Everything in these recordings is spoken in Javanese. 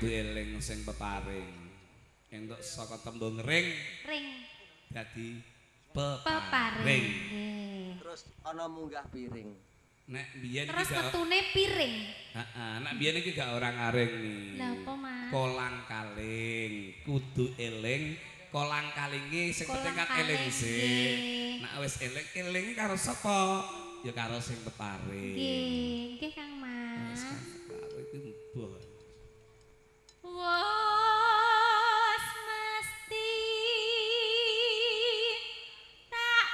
kudu eling sing peparing. Entuk saka tembung ring dadi peparing. Terus ana munggah piring. Nek biyen Terus iki metune piring. heeh, nek biyen iki gak orang aring nih. Lah apa, Mas? Kolang kaling, kudu eling kolang kalinge sing penting kan eling sih. Nek wis eling karo sapa? Ya karo sing peparing. Nggih, Kang Mas. Karo iki mbuh. Wes mesti tak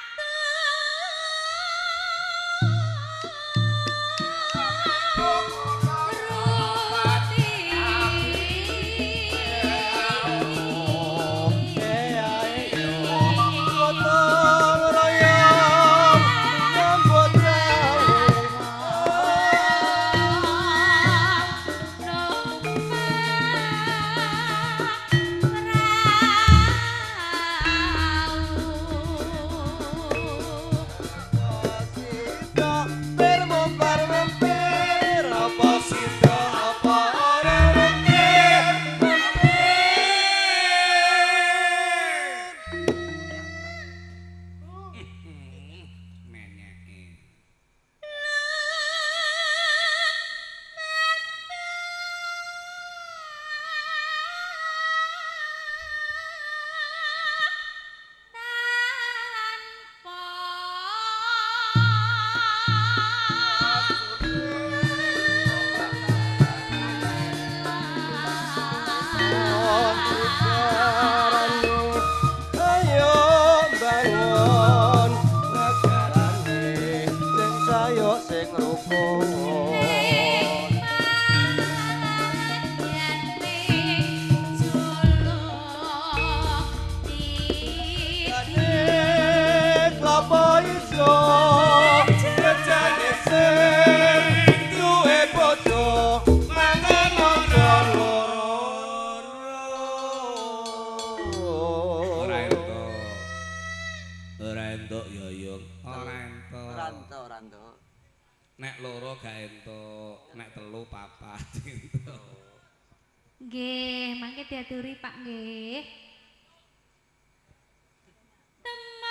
Nek loro gak entuk, nek telu papat entuk. Nggih, mangke diaturi Pak nggih. Aku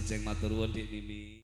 Wilujeng matur nuwun Dik Mimi.